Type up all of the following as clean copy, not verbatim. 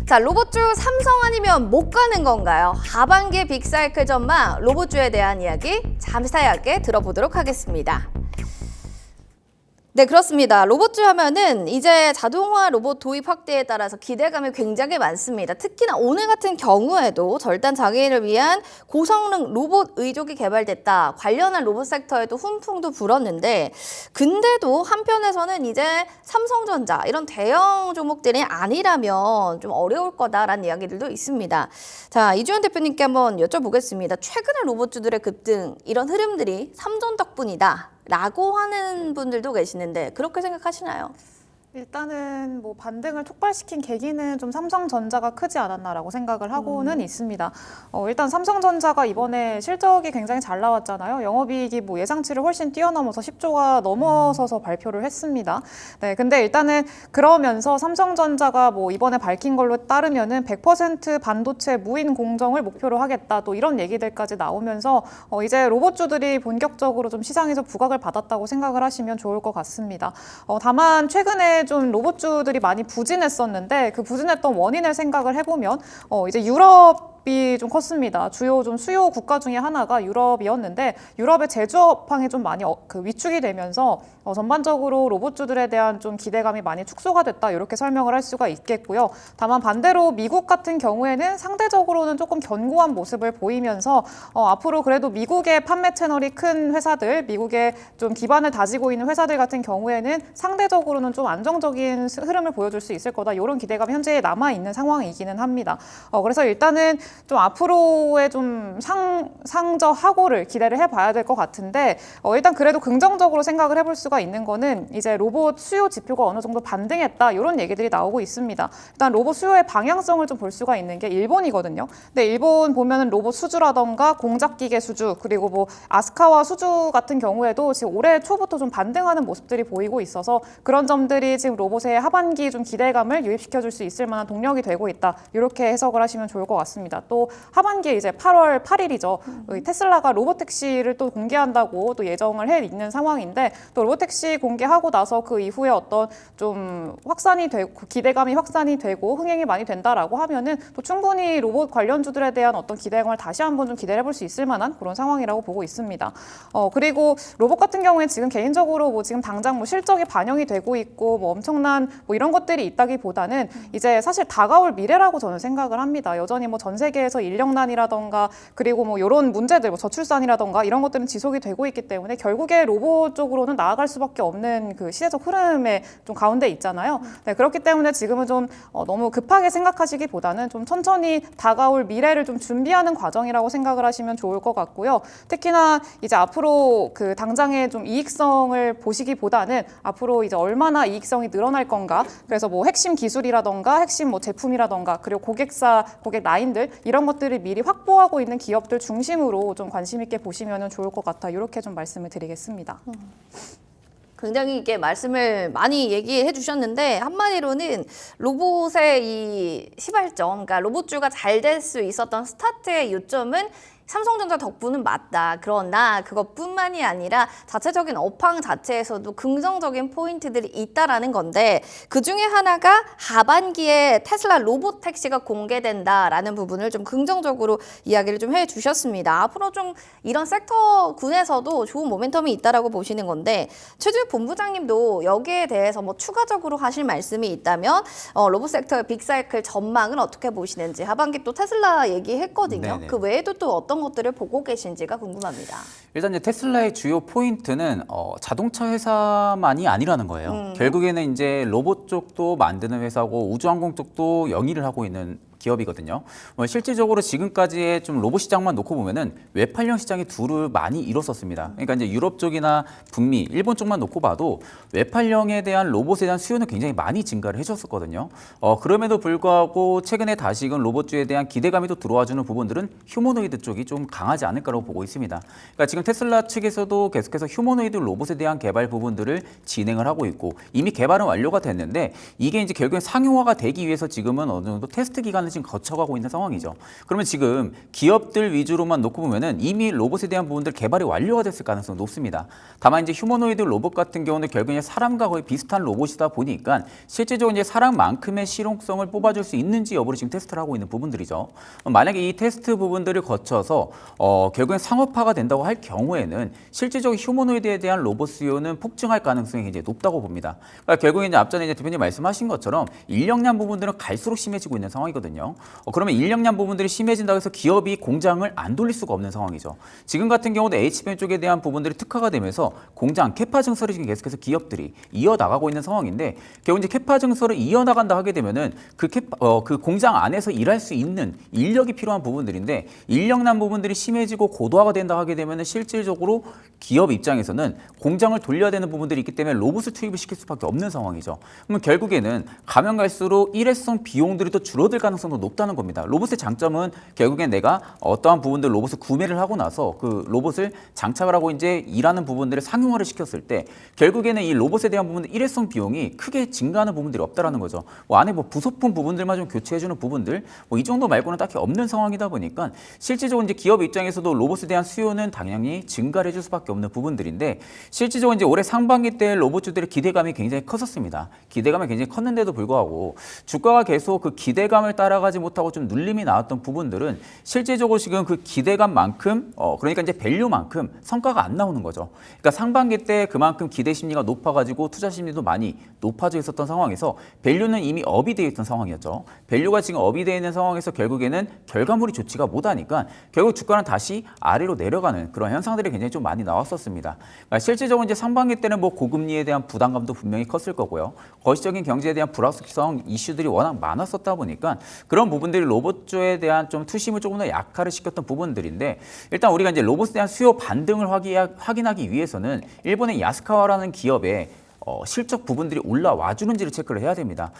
자, 로봇주 삼성 아니면 못 가는 건가요? 하반기 빅사이클 전망, 로봇주에 대한 이야기 자세하게 들어보도록 하겠습니다. 네, 그렇습니다. 로봇주 하면은 이제 자동화 로봇 도입 확대에 따라서 기대감이 굉장히 많습니다. 특히나 오늘 같은 경우에도 절단 장애인을 위한 고성능 로봇 의족이 개발됐다. 관련한 로봇 섹터에도 훈풍도 불었는데, 근데도 한편에서는 이제 삼성전자 이런 대형 종목들이 아니라면 좀 어려울 거다라는 이야기들도 있습니다. 자, 이주연 대표님께 한번 여쭤보겠습니다. 최근에 로봇주들의 급등, 이런 흐름들이 삼전 덕분이다 라고 하는 분들도 계시는데 그렇게 생각하시나요? 일단은 뭐 반등을 촉발시킨 계기는 좀 삼성전자가 크지 않았나라고 생각을 하고는 있습니다. 일단 삼성전자가 이번에 실적이 굉장히 잘 나왔잖아요. 영업이익이 뭐 예상치를 훨씬 뛰어넘어서 10조가 넘어서서 발표를 했습니다. 네, 근데 일단은 그러면서 삼성전자가 뭐 이번에 밝힌 걸로 따르면은 100% 반도체 무인 공정을 목표로 하겠다. 또 이런 얘기들까지 나오면서 이제 로봇주들이 본격적으로 좀 시장에서 부각을 받았다고 생각을 하시면 좋을 것 같습니다. 다만 최근에 좀 로봇주들이 많이 부진했었는데 그 부진했던 원인을 생각을 해보면 이제 유럽이 좀 컸습니다. 주요 좀 수요 국가 중에 하나가 유럽이었는데 유럽의 제조업황이 좀 많이 위축이 되면서 전반적으로 로봇주들에 대한 좀 기대감이 많이 축소가 됐다 이렇게 설명을 할 수가 있겠고요. 다만 반대로 미국 같은 경우에는 상대적으로는 조금 견고한 모습을 보이면서 앞으로 그래도 미국의 판매 채널이 큰 회사들, 미국의 좀 기반을 다지고 있는 회사들 같은 경우에는 상대적으로는 좀 안정적인 흐름을 보여줄 수 있을 거다 이런 기대감이 현재 남아 있는 상황이기는 합니다. 그래서 일단은 좀 앞으로의 좀 상저하고를 기대를 해봐야 될 것 같은데 일단 그래도 긍정적으로 생각을 해볼 수가 있는 거는 이제 로봇 수요 지표가 어느 정도 반등했다 이런 얘기들이 나오고 있습니다. 일단 로봇 수요의 방향성을 좀 볼 수가 있는 게 일본이거든요. 근데 일본 보면은 로봇 수주라던가 공작기계 수주 그리고 뭐 아스카와 수주 같은 경우에도 지금 올해 초부터 좀 반등하는 모습들이 보이고 있어서 그런 점들이 지금 로봇의 하반기 좀 기대감을 유입시켜줄 수 있을 만한 동력이 되고 있다. 이렇게 해석을 하시면 좋을 것 같습니다. 또 하반기에 이제 8월 8일이죠. 테슬라가 로봇택시를 또 공개한다고 또 예정을 해 있는 상황인데 또 로봇택시 공개하고 나서 그 이후에 어떤 좀 확산이 되고 기대감이 확산이 되고 흥행이 많이 된다라고 하면은 또 충분히 로봇 관련주들에 대한 어떤 기대감을 다시 한번 좀 기대해 볼 수 있을 만한 그런 상황이라고 보고 있습니다. 그리고 로봇 같은 경우에 지금 개인적으로 뭐 지금 당장 뭐 실적이 반영이 되고 있고 뭐 엄청난 뭐 이런 것들이 있다기보다는 이제 사실 다가올 미래라고 저는 생각을 합니다. 여전히 뭐 전 세계에서 인력난이라던가 그리고 뭐 이런 문제들, 뭐 저출산이라던가 이런 것들은 지속이 되고 있기 때문에 결국에 로봇 쪽으로는 나아갈 수밖에 없는 그 시대적 흐름의 좀 가운데 있잖아요. 네, 그렇기 때문에 지금은 좀 너무 급하게 생각하시기보다는 좀 천천히 다가올 미래를 좀 준비하는 과정이라고 생각을 하시면 좋을 것 같고요. 특히나 이제 앞으로 그 당장의 좀 이익성을 보시기보다는 앞으로 이제 얼마나 이익성이 늘어날 건가. 그래서 뭐 핵심 기술이라던가 핵심 뭐 제품이라던가 그리고 고객 라인들 이런 것들을 미리 확보하고 있는 기업들 중심으로 좀 관심 있게 보시면 좋을 것 같아. 이렇게 좀 말씀을 드리겠습니다. 굉장히 이게 말씀을 많이 얘기해 주셨는데 한마디로는 로봇의 이 시발점, 그러니까 로봇주가 잘 될 수 있었던 스타트의 요점은 삼성전자 덕분은 맞다. 그러나 그것뿐만이 아니라 자체적인 업황 자체에서도 긍정적인 포인트들이 있다라는 건데 그중에 하나가 하반기에 테슬라 로봇택시가 공개된다라는 부분을 좀 긍정적으로 이야기를 좀 해주셨습니다. 앞으로 좀 이런 섹터군에서도 좋은 모멘텀이 있다라고 보시는 건데 최주혁 본부장님도 여기에 대해서 뭐 추가적으로 하실 말씀이 있다면 로봇 섹터의 빅사이클 전망은 어떻게 보시는지 하반기 또 테슬라 얘기했거든요. 네네. 그 외에도 또 어떤 것들을 보고 계신지가 궁금합니다. 일단 이제 테슬라의 주요 포인트는 자동차 회사만이 아니라는 거예요. 결국에는 이제 로봇 쪽도 만드는 회사고 우주항공 쪽도 영위를 하고 있는 기업이거든요. 실질적으로 지금까지의 좀 로봇 시장만 놓고 보면은 외팔형 시장이 두루 많이 일었었습니다. 그러니까 이제 유럽 쪽이나 북미, 일본 쪽만 놓고 봐도 외팔형에 대한 로봇에 대한 수요는 굉장히 많이 증가를 해줬었거든요. 그럼에도 불구하고 최근에 다시금 로봇주에 대한 기대감이 또 들어와주는 부분들은 휴머노이드 쪽이 좀 강하지 않을까라고 보고 있습니다. 그러니까 지금 테슬라 측에서도 계속해서 휴머노이드 로봇에 대한 개발 부분들을 진행을 하고 있고 이미 개발은 완료가 됐는데 이게 이제 결국엔 상용화가 되기 위해서 지금은 어느 정도 테스트 기간을 순환을 지금 거쳐가고 있는 상황이죠. 그러면 지금 기업들 위주로만 놓고 보면은 이미 로봇에 대한 부분들 개발이 완료가 됐을 가능성이 높습니다. 다만 이제 휴머노이드 로봇 같은 경우는 결국 이제 사람과 거의 비슷한 로봇이다 보니까 실제적으로 이제 사람만큼의 실용성을 뽑아줄 수 있는지 여부를 지금 테스트를 하고 있는 부분들이죠. 만약에 이 테스트 부분들을 거쳐서 결국엔 상업화가 된다고 할 경우에는 실질적으로 휴머노이드에 대한 로봇 수요는 폭증할 가능성이 굉장히 높다고 봅니다. 그러니까 결국에 이제 앞전에 이제 대표님 말씀하신 것처럼 인력난 부분들은 갈수록 심해지고 있는 상황이거든요. 그러면 인력난 부분들이 심해진다고 해서 기업이 공장을 안 돌릴 수가 없는 상황이죠. 지금 같은 경우도 HBM 쪽에 대한 부분들이 특화가 되면서 공장 캐파 증설을 지금 계속해서 기업들이 이어나가고 있는 상황인데 결국 이제 캐파 증설을 이어나간다 하게 되면은 그 공장 안에서 일할 수 있는 인력이 필요한 부분들인데 인력난 부분들이 심해지고 고도화가 된다 하게 되면은 실질적으로 기업 입장에서는 공장을 돌려야 되는 부분들이 있기 때문에 로봇을 투입을 시킬 수밖에 없는 상황이죠. 그러면 결국에는 가면 갈수록 일회성 비용들이 또 줄어들 가능성도 높다는 겁니다. 로봇의 장점은 결국엔 내가 어떠한 부분들 로봇을 구매를 하고 나서 그 로봇을 장착을 하고 이제 일하는 부분들을 상용화를 시켰을 때 결국에는 이 로봇에 대한 부분들 일회성 비용이 크게 증가하는 부분들이 없다라는 거죠. 안에 부속품 부분들만 좀 교체해주는 부분들 이 정도 말고는 딱히 없는 상황이다 보니까 실질적으로 이제 기업 입장에서도 로봇에 대한 수요는 당연히 증가를 해줄 수밖에 없는 부분들인데 실질적으로 이제 올해 상반기 때 로봇주들의 기대감이 굉장히 컸었습니다. 기대감이 굉장히 컸는데도 불구하고 주가가 계속 그 기대감을 따라가지 못하고 좀 눌림이 나왔던 부분들은 실질적으로 지금 그 기대감만큼 그러니까 이제 밸류만큼 성과가 안 나오는 거죠. 그러니까 상반기 때 그만큼 기대 심리가 높아가지고 투자 심리도 많이 높아져 있었던 상황에서 밸류는 이미 업이 되어 있던 상황이었죠. 밸류가 지금 업이 되어 있는 상황에서 결국에는 결과물이 좋지가 못하니까 결국 주가는 다시 아래로 내려가는 그런 현상들이 굉장히 좀 많이 나왔었습니다. 그러니까 실질적으로 이제 상반기 때는 고금리에 대한 부담감도 분명히 컸을 거고요. 거시적인 경제에 대한 불확실성 이슈들이 워낙 많았었다 보니까 그런 부분들이 로봇주에 대한 좀 투심을 조금 더 약화를 시켰던 부분들인데 일단 우리가 이제 로봇에 대한 수요 반등을 확인하기 위해서는 일본의 야스카와라는 기업의 실적 부분들이 올라와 주는지를 체크를 해야 됩니다.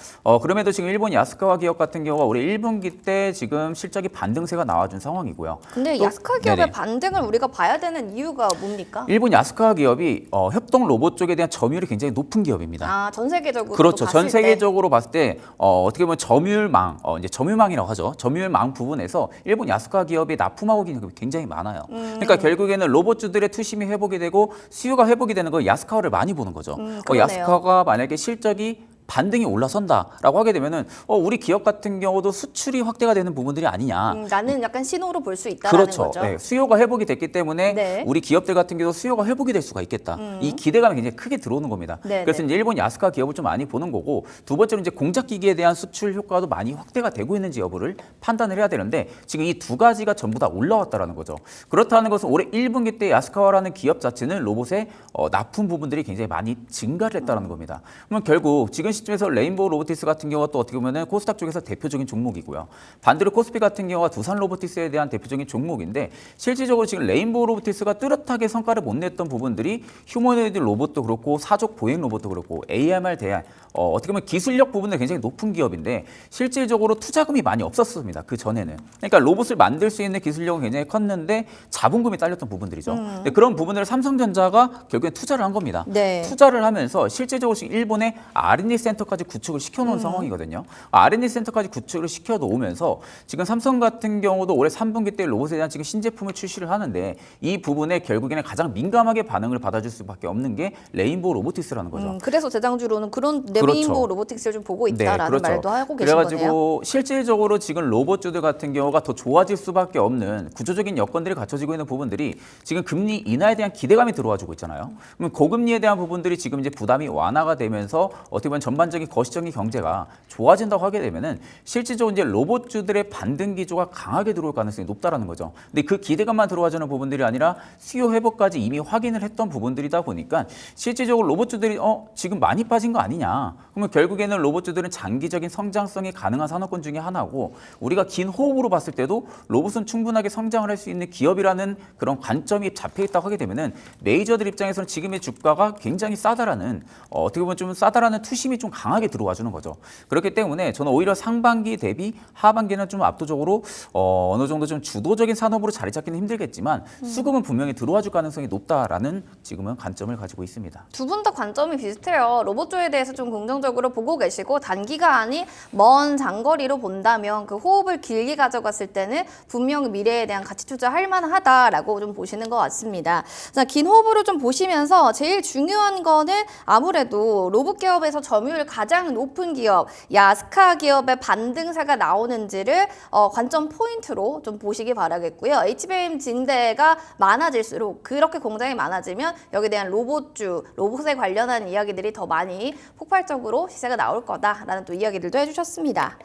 그럼에도 지금 일본 야스카와 기업 같은 경우가 올해 1분기 때 지금 실적이 반등세가 나와준 상황이고요. 근데 야스카 기업의 네네. 반등을 우리가 봐야 되는 이유가 뭡니까? 일본 야스카 기업이 협동 로봇 쪽에 대한 점유율이 굉장히 높은 기업입니다. 아, 전 세계적으로 그렇죠. 봤을 전 때. 세계적으로 봤을 때 어떻게 보면 점유율망, 이제 점유율망이라고 하죠. 점유율망 부분에서 일본 야스카 기업이 납품하고 있는 기업이 굉장히 많아요. 그러니까 결국에는 로봇주들의 투심이 회복이 되고 수요가 회복이 되는 거 야스카와를 많이 보는 거죠. 그러네요. 야스카가 만약에 실적이 반등이 올라선다라고 하게 되면은 우리 기업 같은 경우도 수출이 확대가 되는 부분들이 아니냐. 나는 약간 신호로 볼 수 있다라는 그렇죠. 거죠. 네, 수요가 회복이 됐기 때문에 네. 우리 기업들 같은 경우도 수요가 회복이 될 수가 있겠다. 이 기대감이 굉장히 크게 들어오는 겁니다. 네, 그래서 네. 이제 일본 야스카 기업을 좀 많이 보는 거고 두 번째로 이제 공작 기기에 대한 수출 효과도 많이 확대가 되고 있는지 여부를 판단을 해야 되는데 지금 이 두 가지가 전부 다 올라왔다라는 거죠. 그렇다는 것은 올해 1분기 때 야스카와라는 기업 자체는 로봇의 납품 부분들이 굉장히 많이 증가를 했다는 겁니다. 그러면 결국 지금 시점에서 레인보우 로보티스 같은 경우가 또 어떻게 보면 코스닥 쪽에서 대표적인 종목이고요. 반대로 코스피 같은 경우가 두산 로보티스에 대한 대표적인 종목인데 실질적으로 지금 레인보우 로보티스가 뚜렷하게 성과를 못 냈던 부분들이 휴머노이드 로봇도 그렇고 사족 보행 로봇도 그렇고 AMR 대한 어떻게 보면 기술력 부분은 굉장히 높은 기업인데 실질적으로 투자금이 많이 없었습니다. 그 전에는. 그러니까 로봇을 만들 수 있는 기술력은 굉장히 컸는데 자본금이 딸렸던 부분들이죠. 근데 그런 부분들을 삼성전자가 결국엔 투자를 한 겁니다. 네. 투자를 하면서 실질적으로 지금 일본의 R&D 센터까지 구축을 시켜놓은 상황이거든요. R&D 센터까지 구축을 시켜놓으면서 지금 삼성 같은 경우도 올해 3분기 때 로봇에 대한 지금 신제품을 출시를 하는데 이 부분에 결국에는 가장 민감하게 반응을 받아줄 수밖에 없는 게 레인보우 로보티스라는 거죠. 그래서 대장주로는 그런 그렇죠. 레인보우 로보틱스를 좀 보고 있다라는 그렇죠. 말도 하고 계신 그래가지고 거네요. 실질적으로 지금 로봇주들 같은 경우가 더 좋아질 수밖에 없는 구조적인 여건들이 갖춰지고 있는 부분들이 지금 금리 인하에 대한 기대감이 들어와주고 있잖아요. 그러면 고금리에 대한 부분들이 지금 이제 부담이 완화가 되면서 어떻게 보면 전반적인 거시적인 경제가 좋아진다고 하게 되면은 실질적으로 이제 로봇주들의 반등 기조가 강하게 들어올 가능성이 높다라는 거죠. 근데 그 기대감만 들어와주는 부분들이 아니라 수요 회복까지 이미 확인을 했던 부분들이다 보니까 실질적으로 로봇주들이 지금 많이 빠진 거 아니냐. 그러면 결국에는 로봇주들은 장기적인 성장성이 가능한 산업군 중에 하나고 우리가 긴 호흡으로 봤을 때도 로봇은 충분하게 성장을 할 수 있는 기업이라는 그런 관점이 잡혀 있다고 하게 되면은 메이저들 입장에서는 지금의 주가가 굉장히 싸다라는 어떻게 보면 좀 싸다라는 투심이 좀 좀 강하게 들어와 주는 거죠. 그렇기 때문에 저는 오히려 상반기 대비 하반기는 좀 압도적으로 어느 정도 좀 주도적인 산업으로 자리 잡기는 힘들겠지만 수급은 분명히 들어와 줄 가능성이 높다라는 지금은 관점을 가지고 있습니다. 두 분 다 관점이 비슷해요. 로봇주에 대해서 좀 긍정적으로 보고 계시고 단기간이 먼 장거리로 본다면 그 호흡을 길게 가져갔을 때는 분명히 미래에 대한 가치 투자할 만하다라고 좀 보시는 것 같습니다. 자, 긴 호흡으로 좀 보시면서 제일 중요한 거는 아무래도 로봇 기업에서 점유율 가장 높은 기업, 야스카 기업의 반등세가 나오는지를 관점 포인트로 좀 보시기 바라겠고요. HBM 증대가 많아질수록 그렇게 공장이 많아지면 여기에 대한 로봇주, 로봇에 관련한 이야기들이 더 많이 폭발적으로 시세가 나올 거다라는 또 이야기들도 해주셨습니다.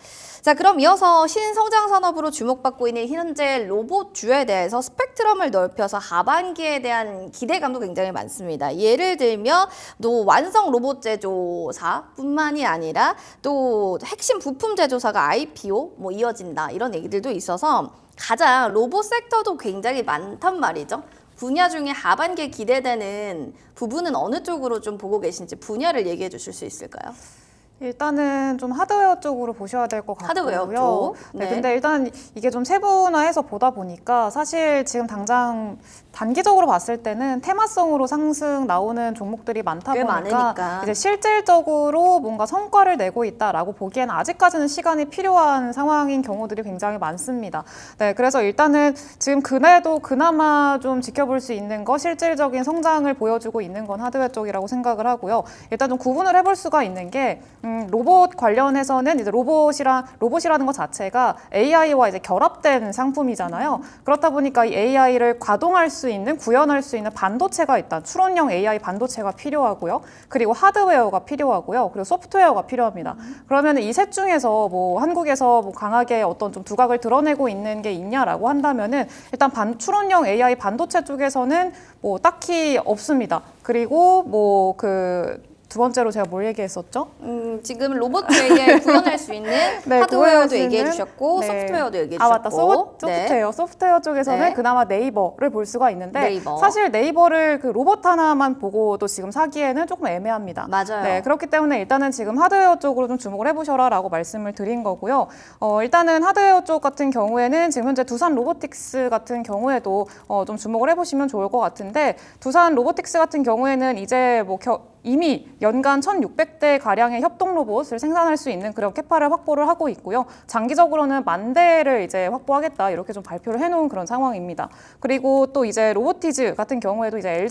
자, 그럼 이어서 신성장 산업으로 주목받고 있는 현재 로봇주에 대해서 스펙트럼을 넓혀서 하반기에 대한 기대감도 굉장히 많습니다. 예를 들면 또 완성 로봇 제조사뿐만이 아니라 또 핵심 부품 제조사가 IPO 뭐 이어진다 이런 얘기들도 있어서 가장 로봇 섹터도 굉장히 많단 말이죠. 분야 중에 하반기에 기대되는 부분은 어느 쪽으로 좀 보고 계신지 분야를 얘기해 주실 수 있을까요? 일단은 좀 하드웨어 쪽으로 보셔야 될 것 같고요. 하드웨어 쪽. 네. 네. 근데 일단 이게 좀 세분화해서 보다 보니까 사실 지금 당장 단기적으로 봤을 때는 테마성으로 상승 나오는 종목들이 많다 꽤 보니까 많으니까. 이제 실질적으로 뭔가 성과를 내고 있다라고 보기에는 아직까지는 시간이 필요한 상황인 경우들이 굉장히 많습니다. 네, 그래서 일단은 지금 그래도 그나마 좀 지켜볼 수 있는 거 실질적인 성장을 보여주고 있는 건 하드웨어 쪽이라고 생각을 하고요. 일단 좀 구분을 해볼 수가 있는 게 로봇 관련해서는 이제 로봇이라는 것 자체가 AI와 이제 결합된 상품이잖아요. 그렇다 보니까 이 AI를 가동할 수 있는, 구현할 수 있는 반도체가 일단 추론형 AI 반도체가 필요하고요. 그리고 하드웨어가 필요하고요. 그리고 소프트웨어가 필요합니다. 그러면 이 셋 중에서 뭐 한국에서 뭐 강하게 어떤 좀 두각을 드러내고 있는 게 있냐라고 한다면은 일단 추론형 AI 반도체 쪽에서는 뭐 딱히 없습니다. 그리고 뭐 두 번째로 제가 뭘 얘기했었죠? 지금 로봇주 AI 구현할 수 있는 네, 하드웨어도 구현할 수 얘기해 있는, 주셨고 네. 소프트웨어도 얘기해 아 주셨고 맞다, 소프트웨어. 소프트웨어 쪽에서는 네. 그나마 네이버를 볼 수가 있는데 네이버. 사실 네이버를 그 로봇 하나만 보고도 지금 사기에는 조금 애매합니다. 맞아요. 네, 그렇기 때문에 일단은 지금 하드웨어 쪽으로 좀 주목을 해보셔라라고 말씀을 드린 거고요. 일단은 하드웨어 쪽 같은 경우에는 지금 현재 두산 로보틱스 같은 경우에도 좀 주목을 해보시면 좋을 것 같은데 두산 로보틱스 같은 경우에는 이제 뭐 이미 연간 1,600대 가량의 협동 로봇을 생산할 수 있는 그런 캐파를 확보를 하고 있고요. 장기적으로는 10,000대를 이제 확보하겠다 이렇게 좀 발표를 해놓은 그런 상황입니다. 그리고 또 이제 로보티즈 같은 경우에도 이제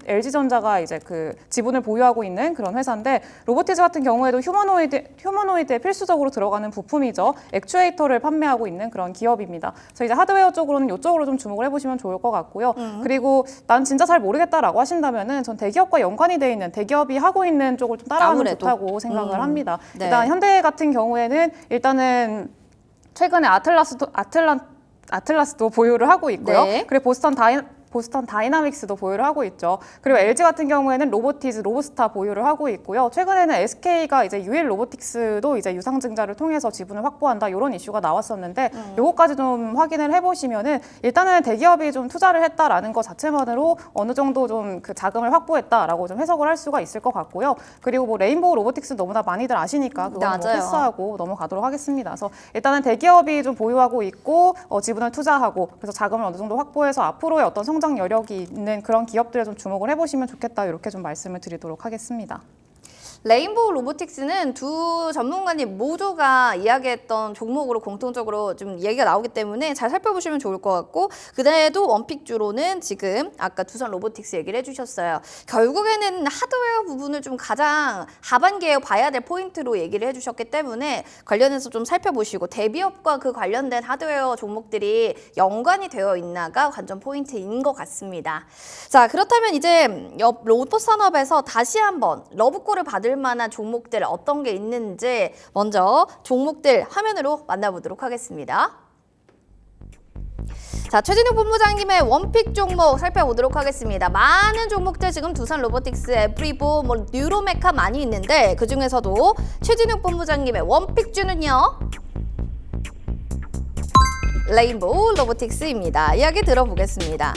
LG전자가 이제 그 지분을 보유하고 있는 그런 회사인데 로보티즈 같은 경우에도 휴머노이드에 필수적으로 들어가는 부품이죠. 액추에이터를 판매하고 있는 그런 기업입니다. 그래서 이제 하드웨어 쪽으로는 이쪽으로 좀 주목을 해보시면 좋을 것 같고요. 그리고 난 진짜 잘 모르겠다라고 하신다면은 전 대기업과 연관이 돼 있는 대기업이 하고 있는 쪽을 좀 따라하면 아무래도. 좋다고 생각을 합니다. 네. 일단 현대 같은 경우에는 일단은 최근에 아틀라스도 보유를 하고 있고요. 네. 그리고 보스턴 다이나믹스도 보유를 하고 있죠. 그리고 LG 같은 경우에는 로보티즈, 로보스타 보유를 하고 있고요. 최근에는 SK가 이제 유일 로보틱스도 이제 유상증자를 통해서 지분을 확보한다 이런 이슈가 나왔었는데 요거까지 좀 확인을 해보시면은 일단은 대기업이 좀 투자를 했다라는 것 자체만으로 어느 정도 좀 그 자금을 확보했다라고 좀 해석을 할 수가 있을 것 같고요. 그리고 뭐 레인보우 로보틱스 너무나 많이들 아시니까 그거는 뭐 맞아요. 패스하고 넘어가도록 하겠습니다. 그래서 일단은 대기업이 좀 보유하고 있고 지분을 투자하고 그래서 자금을 어느 정도 확보해서 앞으로의 어떤 성장 여력이 있는 그런 기업들에 좀 주목을 해보시면 좋겠다 이렇게 좀 말씀을 드리도록 하겠습니다. 레인보우 로보틱스는 두 전문가님 모두가 이야기했던 종목으로 공통적으로 좀 얘기가 나오기 때문에 잘 살펴보시면 좋을 것 같고 그다음에도 원픽주로는 지금 아까 두산 로보틱스 얘기를 해주셨어요. 결국에는 하드웨어 부분을 좀 가장 하반기에 봐야 될 포인트로 얘기를 해주셨기 때문에 관련해서 좀 살펴보시고 대기업과 그 관련된 하드웨어 종목들이 연관이 되어 있나가 관전 포인트인 것 같습니다. 자, 그렇다면 이제 로봇 산업에서 다시 한번 러브콜을 받을 만한 종목들 어떤 게 있는지 먼저 종목들 화면으로 만나보도록 하겠습니다. 자, 최진욱 본부장님의 원픽 종목 살펴보도록 하겠습니다. 많은 종목들 지금 두산 로보틱스, 에브리보, 뭐 뉴로메카 많이 있는데 그 중에서도 최진욱 본부장님의 원픽주는요. 레인보우 로보틱스입니다. 이야기 들어보겠습니다.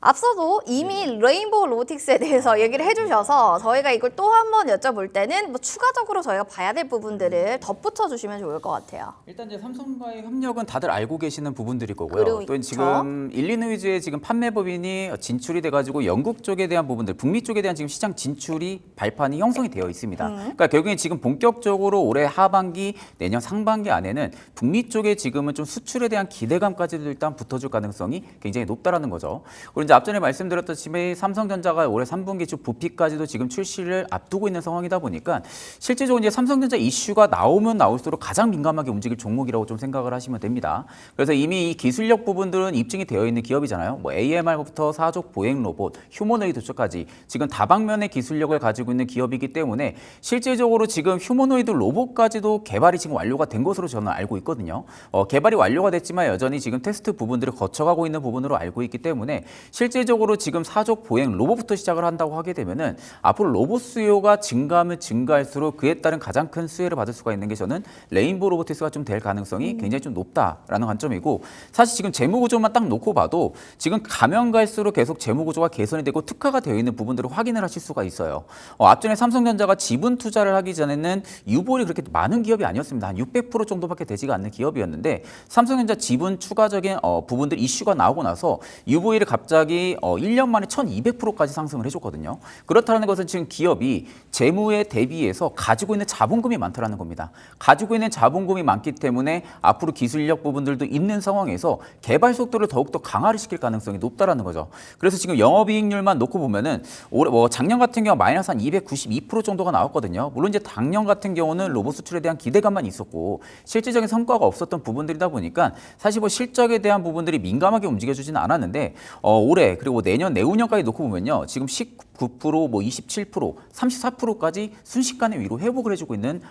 앞서도 이미 레인보우 로보틱스에 대해서 얘기를 해주셔서 저희가 이걸 또 한 번 여쭤볼 때는 뭐 추가적으로 저희가 봐야 될 부분들을 덧붙여 주시면 좋을 것 같아요. 일단 이제 삼성과의 협력은 다들 알고 계시는 부분들일 거고요. 그리고 또 지금 일리노이주에 지금 판매 법인이 진출이 돼가지고 영국 쪽에 대한 부분들, 북미 쪽에 대한 지금 시장 진출이 발판이 형성이 되어 있습니다. 그러니까 결국엔 지금 본격적으로 올해 하반기, 내년 상반기 안에는 북미 쪽에 지금은 좀 수출에 대한 기대감까지도 일단 붙어줄 가능성이 굉장히 높다라는 거죠. 그리고 이제 앞전에 말씀드렸다시피 삼성전자가 올해 3분기 주 부피까지도 지금 출시를 앞두고 있는 상황이다 보니까 실제적으로 이제 삼성전자 이슈가 나오면 나올수록 가장 민감하게 움직일 종목이라고 좀 생각을 하시면 됩니다. 그래서 이미 이 기술력 부분들은 입증이 되어 있는 기업이잖아요. 뭐 AMR부터 사족 보행 로봇, 휴머노이드까지 지금 다방면의 기술력을 가지고 있는 기업이기 때문에 실질적으로 지금 휴머노이드 로봇까지도 개발이 지금 완료가 된 것으로 저는 알고 있거든요. 개발이 완료가 됐지만 여전히 지금 테스트 부분들을 거쳐가고 있는 부분으로 알고 있기 때문에 실질적으로 지금 사족 보행 로봇부터 시작을 한다고 하게 되면은 앞으로 로봇 수요가 증가하면 증가할수록 그에 따른 가장 큰 수혜를 받을 수가 있는 게 저는 레인보우 로보틱스가 좀 될 가능성이 굉장히 좀 높다라는 관점이고 사실 지금 재무 구조만 딱 놓고 봐도 지금 가면 갈수록 계속 재무 구조가 개선이 되고 특화가 되어 있는 부분들을 확인을 하실 수가 있어요. 앞전에 삼성전자가 지분 투자를 하기 전에는 유보율이 그렇게 많은 기업이 아니었습니다. 한 600% 정도밖에 되지가 않는 기업이었는데 삼성전자 지분 추가적인 부분들 이슈가 나오고 나서 유보율이 갑자기 1년 만에 1200%까지 상승을 해줬거든요. 그렇다는 것은 지금 기업이 재무에 대비해서 가지고 있는 자본금이 많다라는 겁니다. 가지고 있는 자본금이 많기 때문에 앞으로 기술력 부분들도 있는 상황에서 개발 속도를 더욱더 강화를 시킬 가능성이 높다라는 거죠. 그래서 지금 영업이익률만 놓고 보면은 올해 작년 같은 경우 마이너스 한 292% 정도가 나왔거든요. 물론 이제 작년 같은 경우는 로봇 수출에 대한 기대감만 있었고 실질적인 성과가 없었던 부분들이다 보니까 사실 뭐 실적에 대한 부분들이 민감하게 움직여주지는 않았는데 올해 그리고 내년 내후년까지 놓고 보면요. 지금 19%, 뭐 27%, 34%까지 순식간에 위로 회복을 해주고 있는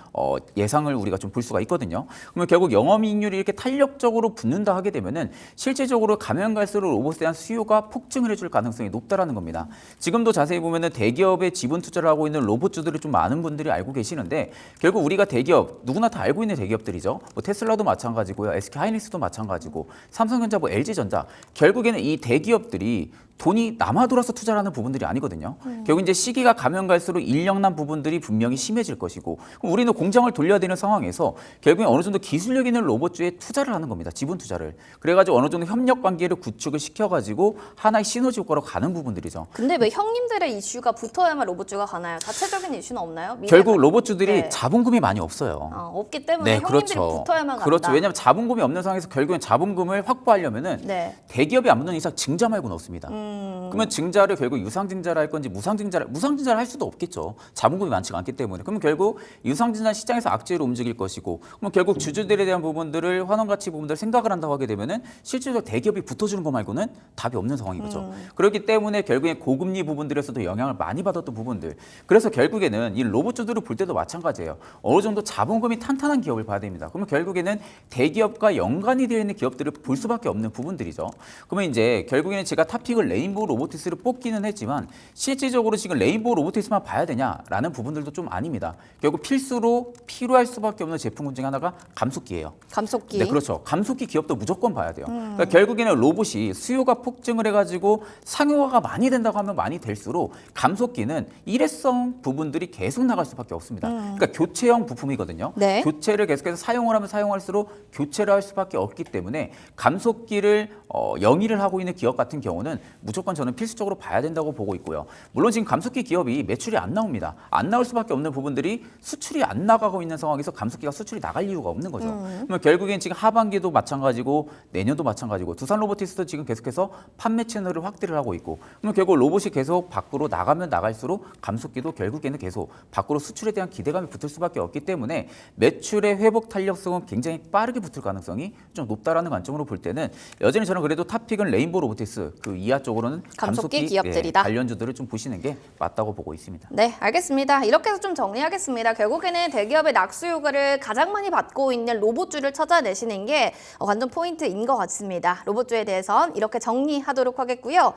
예상을 우리가 좀 볼 수가 있거든요. 그러면 결국 영업이익률이 이렇게 탄력적으로 붙는다 하게 되면은 실질적으로 가면 갈수록 로봇에 대한 수요가 폭증을 해줄 가능성이 높다라는 겁니다. 지금도 자세히 보면은 대기업에 지분 투자를 하고 있는 로봇주들을 좀 많은 분들이 알고 계시는데 결국 우리가 대기업 누구나 다 알고 있는 대기업들이죠. 뭐 테슬라도 마찬가지고요, SK 하이닉스도 마찬가지고 삼성전자, 뭐 LG전자 결국에는 이 대기업들이 돈이 남아 돌아서 투자를 하는 부분들이 아니거든요. 결국 이제 시기가 가면 갈수록 인력난 부분들이 분명히 심해질 것이고 그럼 우리는 공장을 돌려야 되는 상황에서 결국에 어느 정도 기술력 있는 로봇주에 투자를 하는 겁니다. 지분 투자를. 그래가지고 어느 정도 협력 관계를 구축을 시켜가지고 하나의 시너지 효과로 가는 부분들이죠. 근데 왜 형님들의 이슈가 붙어야만 로봇주가 가나요? 자체적인 이슈는 없나요? 결국 로봇주들이 네. 자본금이 많이 없어요. 없기 때문에 형님들이 그렇죠. 붙어야만 간다. 그렇죠. 왜냐하면 자본금이 없는 상황에서 결국엔 자본금을 확보하려면은 네. 대기업이 안 붙는 이상 증자 말고는 없습니다. 그러면 증자를 결국 유상증자를 할 건지 무상증자를 할 수도 없겠죠. 자본금이 많지가 않기 때문에. 그러면 결국 유상증자 시장에서 악재로 움직일 것이고 그러면 결국 주주들에 대한 부분들을 환원가치 부분들을 생각을 한다고 하게 되면은 실질적으로 대기업이 붙어주는 거 말고는 답이 없는 상황인 거죠. 그렇기 때문에 결국엔 고금리 부분들에서도 영향을 많이 받았던 부분들. 그래서 결국에는 이 로봇주들을 볼 때도 마찬가지예요. 어느 정도 자본금이 탄탄한 기업을 봐야 됩니다. 그러면 결국에는 대기업과 연관이 되어 있는 기업들을 볼 수밖에 없는 부분들이죠. 그러면 이제 결국에는 제가 탑픽을 레인보우 로보틱스를 뽑기는 했지만 실질적으로 지금 레인보우 로보틱스만 봐야 되냐라는 부분들도 좀 아닙니다. 결국 필수로 필요할 수밖에 없는 제품 중에 하나가 감속기예요. 감속기. 네, 그렇죠. 감속기 기업도 무조건 봐야 돼요. 그러니까 결국에는 로봇이 수요가 폭증을 해가지고 상용화가 많이 된다고 하면 많이 될수록 감속기는 일회성 부분들이 계속 나갈 수밖에 없습니다. 그러니까 교체형 부품이거든요. 네. 교체를 계속해서 사용을 하면 사용할수록 교체를 할 수밖에 없기 때문에 감속기를 영위를 하고 있는 기업 같은 경우는 무조건 저는 필수적으로 봐야 된다고 보고 있고요. 물론 지금 감속기 기업이 매출이 안 나옵니다. 안 나올 수밖에 없는 부분들이 수출이 안 나가고 있는 상황에서 감속기가 수출이 나갈 이유가 없는 거죠. 그러면 결국엔 지금 하반기도 마찬가지고 내년도 마찬가지고 두산 로보틱스도 지금 계속해서 판매 채널을 확대를 하고 있고 그러면 결국 로봇이 계속 밖으로 나가면 나갈수록 감속기도 결국에는 계속 밖으로 수출에 대한 기대감이 붙을 수밖에 없기 때문에 매출의 회복 탄력성은 굉장히 빠르게 붙을 가능성이 좀 높다라는 관점으로 볼 때는 여전히 저는 그래도 탑픽은 레인보우 로보틱스 그 이하 쪽으로는 감속기 기업들이다. 관련주들을 좀 보시는 게 맞다고 보고 있습니다. 네, 알겠습니다. 이렇게 해서 좀 정리하겠습니다. 결국에는 대기업의 낙수 효과를 가장 많이 받고 있는 로봇주를 찾아내시는 게 관전 포인트인 것 같습니다. 로봇주에 대해선 이렇게 정리하도록 하겠고요.